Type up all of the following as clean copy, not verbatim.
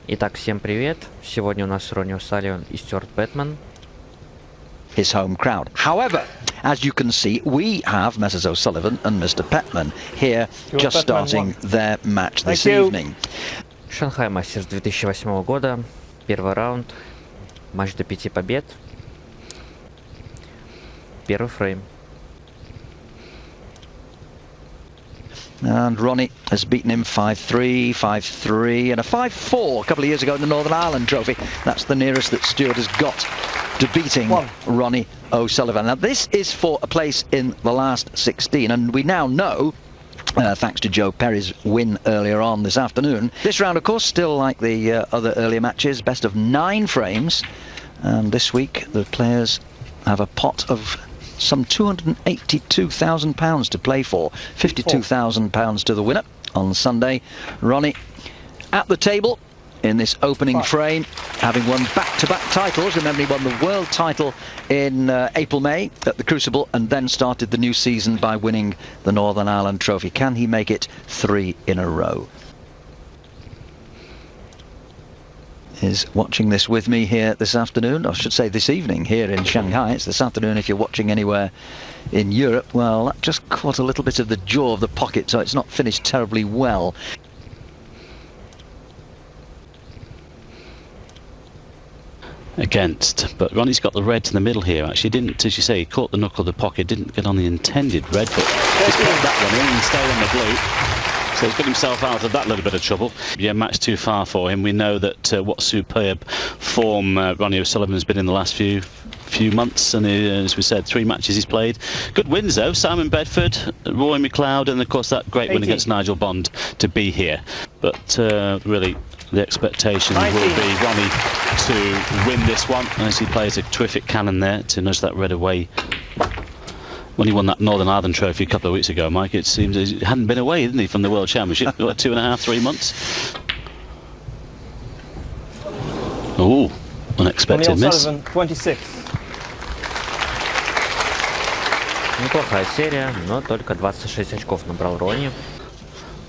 Итак, всем привет. Сегодня у нас Ronnie O'Sullivan и Stuart Batman. His home crowd. However, as you can see, we have Mrs. O'Sullivan and Mr. Petman here just starting their match this evening. Шанхай Мастерс 2008 года. Первый раунд. Матч до 5 побед. Первый фрейм. And Ronnie has beaten him 5-3, 5-3 and a 5-4 a couple of years ago in the Northern Ireland Trophy. That's the nearest that Stuart has got to beating Ronnie O'Sullivan. Now this is for a place in the last 16, and we now know, thanks to Joe Perry's win earlier on this afternoon, this round of course still like the other earlier matches, best of 9 frames, and this week the players have a pot of some £282,000 to play for. £52,000 to the winner on Sunday. Ronnie at the table in this opening frame, having won back-to-back titles. Remember, he won the world title in April-May at the Crucible, and then started the new season by winning the Northern Ireland Trophy. Can he make it 3 in a row? Is watching this with me here this afternoon, I should say this evening here in Shanghai. It's this afternoon if you're watching anywhere in Europe. Well, that just caught a little bit of the jaw of the pocket, so it's not finished terribly well. Against, but Ronnie's got the red to the middle here. Actually didn't, as you say, he caught the knuckle of the pocket, didn't get on the intended red, but he's put that one in and stayed on the blue. So he's got himself out of that little bit of trouble. Yeah, match too far for him. We know that what superb form Ronnie O'Sullivan's been in the last few months, and as we said, 3 matches he's played. Good wins though, Simon Bedford, Roy McLeod, and of course that great win against Nigel Bond to be here. But really, the expectation will be Ronnie to win this one, as he plays a terrific cannon there to nudge that red away. When he won that Northern Ireland Trophy a couple of weeks ago, Mike, it seems he hadn't been away, didn't he, from the World Championship? Like 2.5, 3 months. Oh, unexpected miss. 26. Неплохая серия, но только 26 очков набрал Ронни. I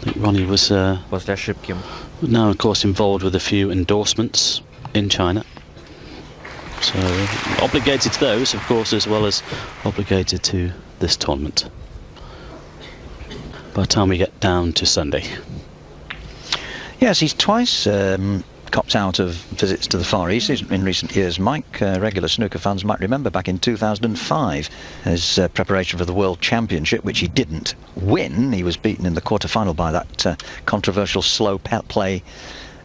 think Ronnie was после ошибки. Now, of course, involved with a few endorsements in China. So, obligated to those, of course, as well as obligated to this tournament. By the time we get down to Sunday. Yes, he's twice copped out of visits to the Far East in recent years. Mike, regular snooker fans might remember back in 2005, his preparation for the World Championship, which he didn't win. He was beaten in the quarter-final by that controversial slow play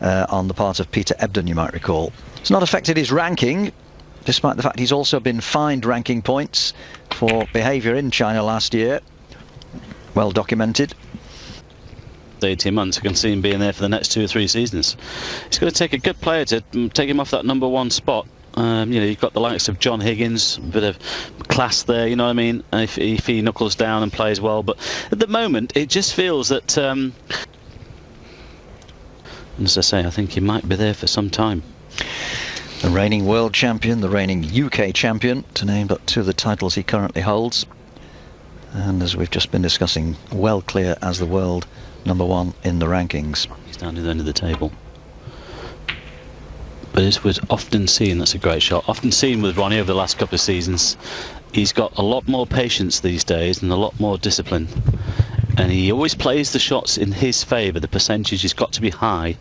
on the part of Peter Ebden, you might recall. It's not affected his ranking, despite the fact he's also been fined ranking points for behaviour in China last year. Well documented. 18 months, I can see him being there for the next 2 or 3 seasons. It's going to take a good player to take him off that #1 spot. You know, you've got the likes of John Higgins, a bit of class there, you know what I mean, if he knuckles down and plays well. But at the moment, it just feels that, as I say, I think he might be there for some time. The reigning world champion, the reigning UK champion, to name but 2 of the titles he currently holds. And as we've just been discussing, well clear as the world #1 in the rankings. He's down at the end of the table. But as was often seen, that's a great shot, often seen with Ronnie over the last couple of seasons, he's got a lot more patience these days and a lot more discipline. And he always plays the shots in his favour. The percentage has got to be high.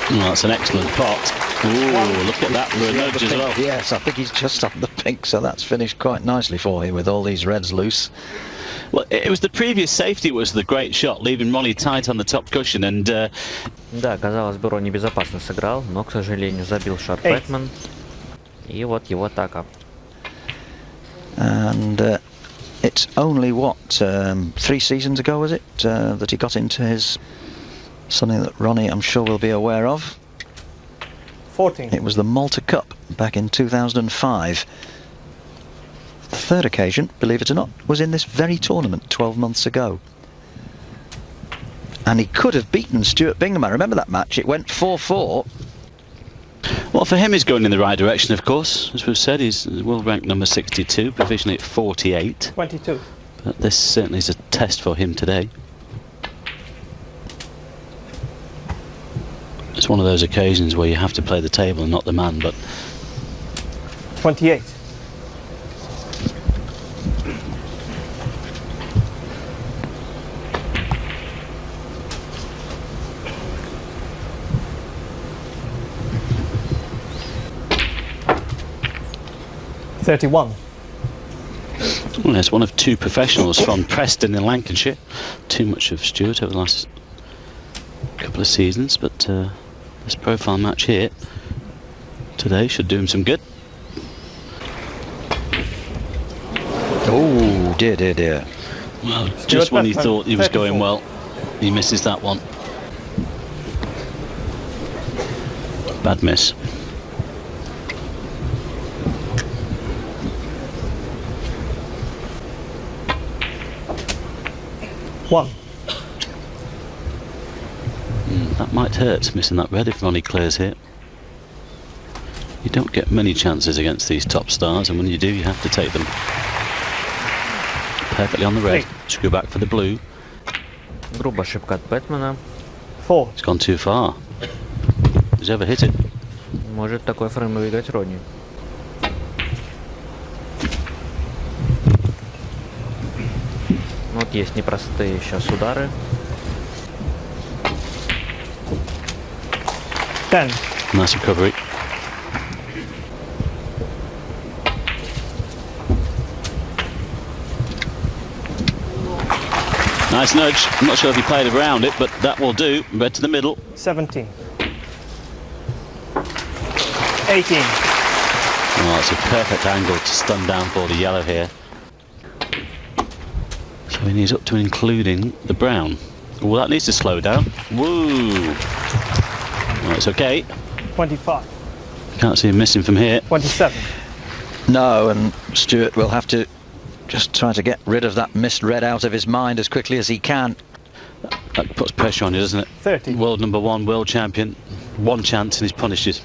Oh, that's an excellent pot. Ooh, look at that for a nudge as well. Yes, I think he's just on the pink, so that's finished quite nicely for him with all these reds loose. Well, it was the previous safety was the great shot, leaving Ronnie tight on the top cushion, and Да, казалось бы, Ронни безопасно сыграл, но, к сожалению, забил шар Бэтмен. И вот его атака. And it's only what 3 seasons ago, was it, that he got into his, something that Ronnie I'm sure will be aware of. 14. It was the Malta Cup back in 2005. The 3rd occasion, believe it or not, was in this very tournament 12 months ago. And he could have beaten Stuart Bingham. I remember that match. It went 4-4. Well, for him, he's going in the right direction, of course. As we've said, he's world ranked number 62, provisionally at 48. 22. But this certainly is a test for him today. It's one of those occasions where you have to play the table and not the man, but 28. $31. well, it's one of two professionals from Preston in Lancashire. Too much of Stuart over the last couple of seasons, but this profile match here today should do him some good. Oh, dear, dear, dear. Well, just when he thought he was 34. going well, he misses that one. Bad miss. One. That might hurt, missing that red if Ronnie clears here. You don't get many chances against these top stars, and when you do, you have to take them. Perfectly on the red. Screw back for the blue. Грубая ошибка от Бэтмена. 4. It's gone too far. He's ever hit it. Может такой фрейм выиграть Ронни. Вот есть непростые сейчас удары. 10. Nice recovery. Nice nudge. I'm not sure if he played around it, but that will do. Red to the middle. 17. 18. Oh, it's a perfect angle to stun down for the yellow here. So he needs up to including the brown. Well, that needs to slow down. Woo! Well, it's okay. 25. Can't see him missing from here. 27. No, and Stuart will have to just try to get rid of that missed red out of his mind as quickly as he can. That puts pressure on you, doesn't it? 30. World #1, world champion. One chance and he's punished it.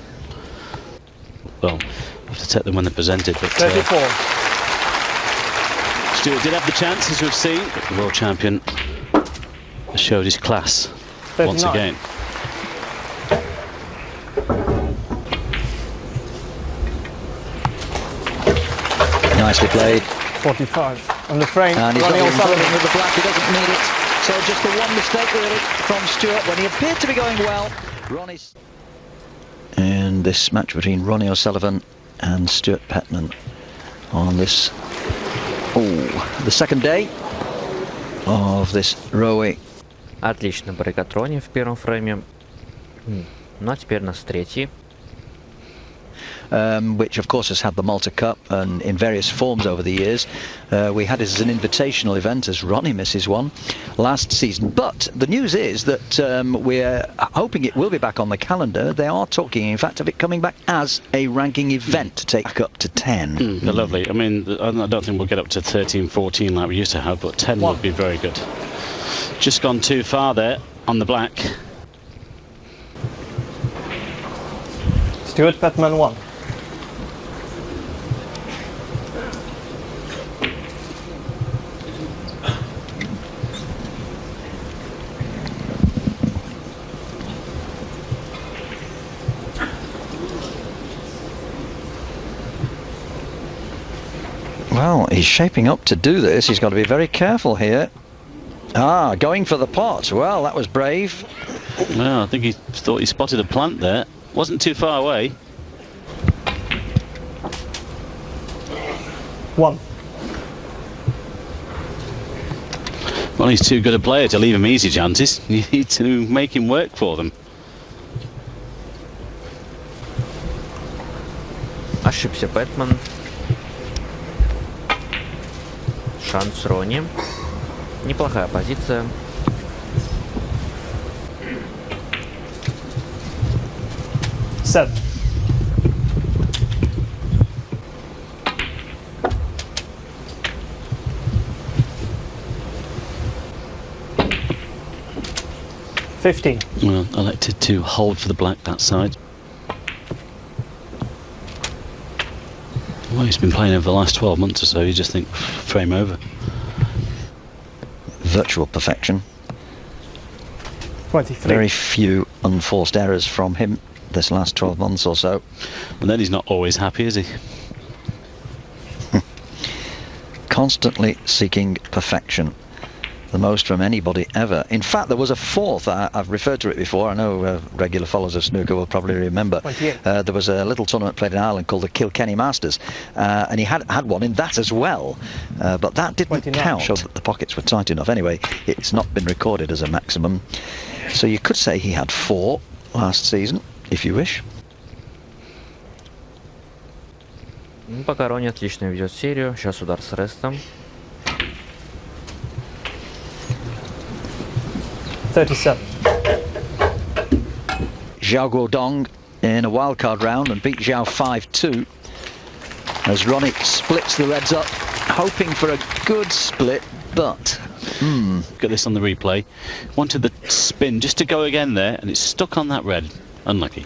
Well, have to take them when they're presented, but 34. Stuart did have the chances to have seen, but the world champion showed his class 39. once again. Nicely played. 45. On the frame, And he's Ronnie not even O'Sullivan. bothering with the black, he doesn't need it. So just the one mistake really from Stuart when he appeared to be going well. Ronnie's... And this match between Ronnie O'Sullivan and Stuart Petman on this, the second day of this Rowe. Отлично брейк от Ронни в первом фрейме. Ну а теперь у нас третий. Which of course has had the Malta Cup and in various forms over the years. We had it as an invitational event as Ronnie misses one last season. But the news is that we're hoping it will be back on the calendar. They are talking, in fact, of it coming back as a ranking event to take up to 10. They're lovely. I mean, I don't think we'll get up to 13, 14 like we used to have, but 10 would be very good. Just gone too far there on the black. Stuart Petman 1. Well, he's shaping up to do this. He's got to be very careful here. Going for the pot. Well, that was brave. Well, I think he thought he spotted a plant there. Wasn't too far away. 1. Well, he's too good a player to leave him easy chances. You need to make him work for them. Ошибся Бэтмен. Шанс Ронни. Неплохая позиция. Seven. $15. Well, elected to hold for the black that side. Well, he's been playing over the last 12 months or so. You just think frame over. Virtual perfection. 23. Very few unforced errors from him this last 12 months or so. And then he's not always happy, is he? Constantly seeking perfection. The most from anybody ever. In fact, there was a fourth. I've referred to it before. I know regular followers of snooker will probably remember. 28. There was a little tournament played in Ireland called the Kilkenny Masters, and he had one in that as well. But that didn't 29. count. Showed that the pockets were tight enough. Anyway, it's not been recorded as a maximum. So you could say he had 4 last season, if you wish. Пока Ронни отлично ведет серию. Сейчас удар с рестом. 37. Zhao Guodong in a wildcard round and beat Zhao 5-2 as Ronnie splits the reds up, hoping for a good split, but Look at this on the replay. Wanted the spin just to go again there, and it's stuck on that red. Unlucky.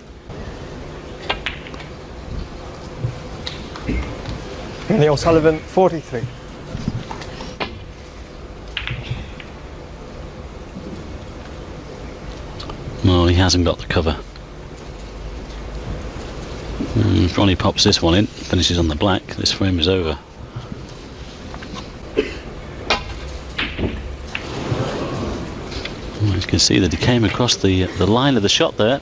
Ronnie O'Sullivan, 43. No, he hasn't got the cover. If Ronnie pops this one in, finishes on the black, this frame is over. Well, you can see that he came across the line of the shot there.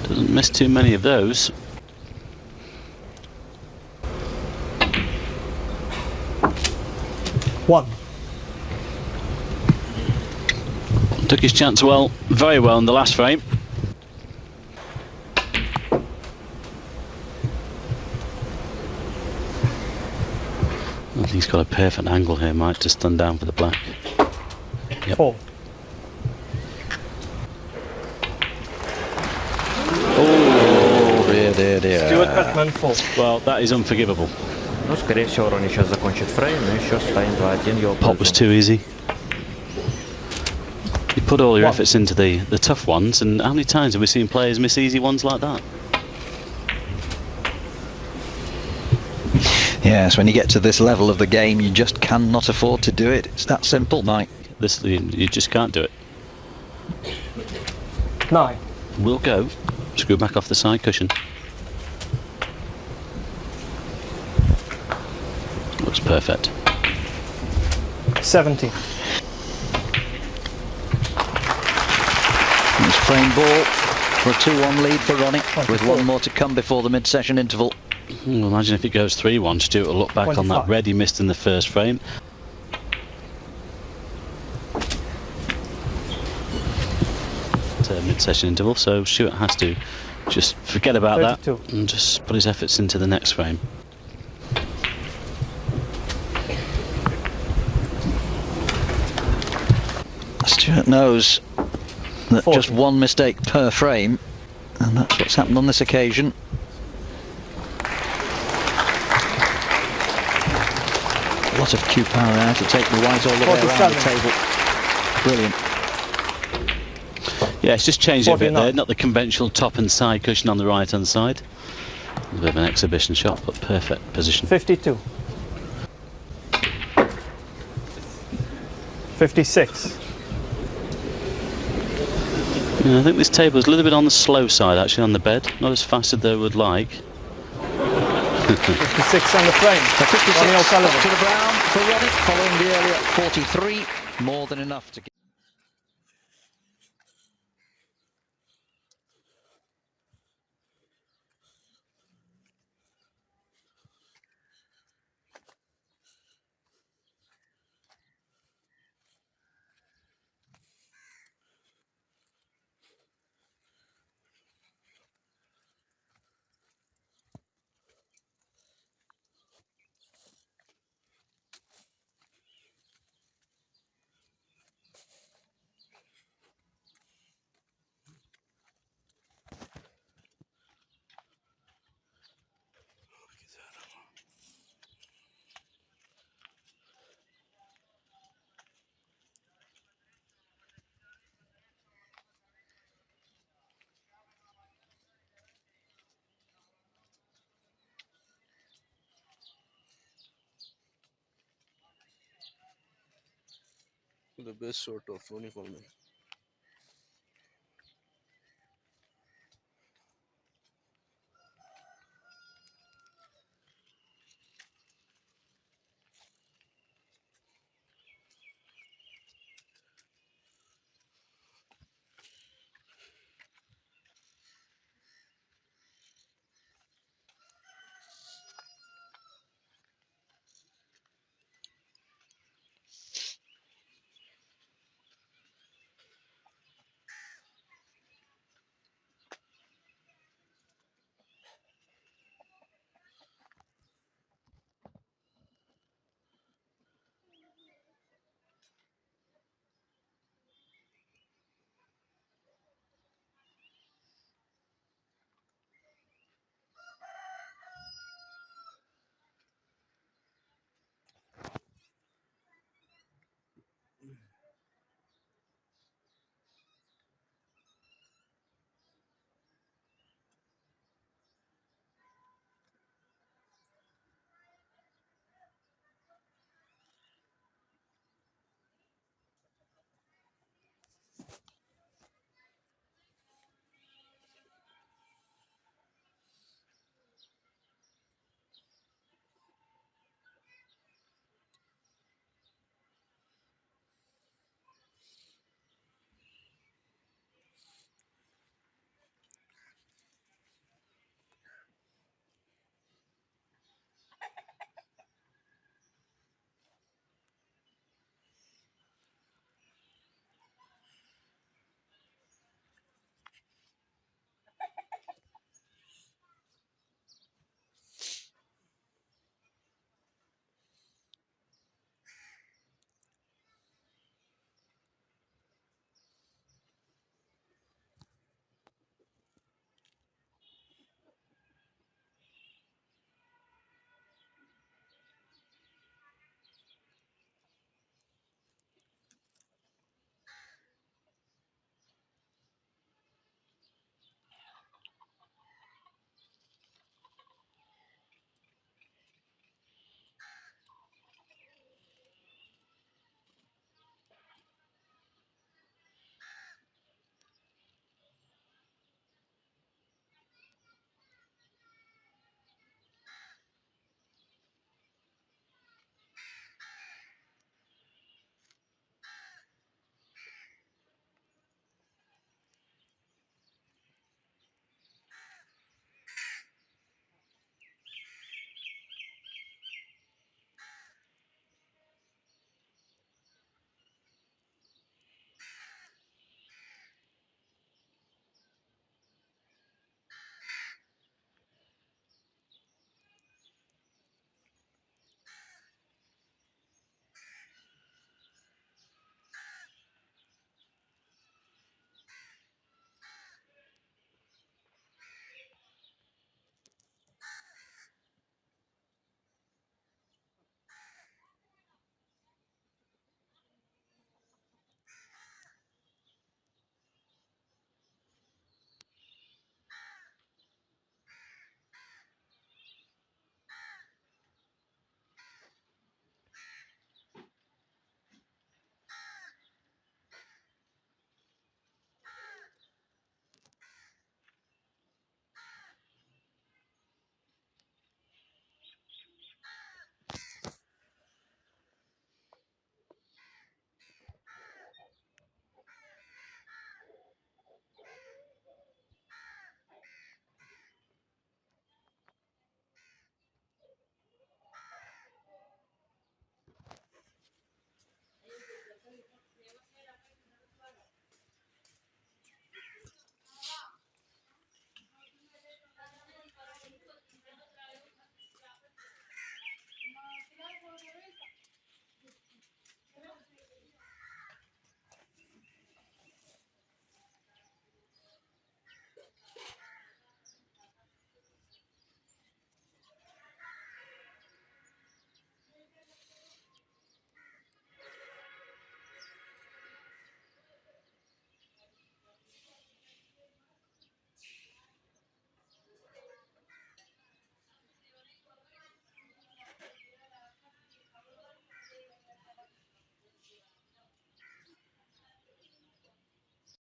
Doesn't miss too many of those. One. Took his chance well, very well in the last frame. I think he's got a perfect angle here, Mike, to stun down for the black. Yep. 4. oh dear. Stuart Beckman, 4. Well, that is unforgivable. Ну, скорее всего, Ронни сейчас закончит фрейм, и еще станет 2-1 его Pop was пользу. too easy. You put all your One. efforts into the tough ones, and how many times have we seen players miss easy ones like that? Yes, when you get to this level of the game, you just cannot afford to do it. It's that simple, Mike. This you just can't do it. 9. We'll go. Screw back off the side cushion. Looks perfect. 70. It's frame ball for a 2-1 lead for Ronnie, with 24. one more to come before the mid-session interval. Well, imagine if it goes 3-1, Stuart will look back on that 25. red he missed in the first frame. It's a mid-session interval, so Stuart has to just forget about 32. that and just put his efforts into the next frame. Stuart knows that 40. just one mistake per frame, and that's what's happened on this occasion. A lot of cue power now to take the white all the way around the 47. table. Brilliant. Yeah, it's just changed it a bit 49. there, not the conventional top and side cushion on the right hand side. A bit of an exhibition shot, but perfect position. 52. 56. Yeah, I think this table is a little bit on the slow side actually on the bed, not as fast as they would like. 56 on the frame. So 56 Ronnie O'Sullivan. to the brown for Ronnie, following the earlier 43. More than enough to get. The best shot of Ronnie for me.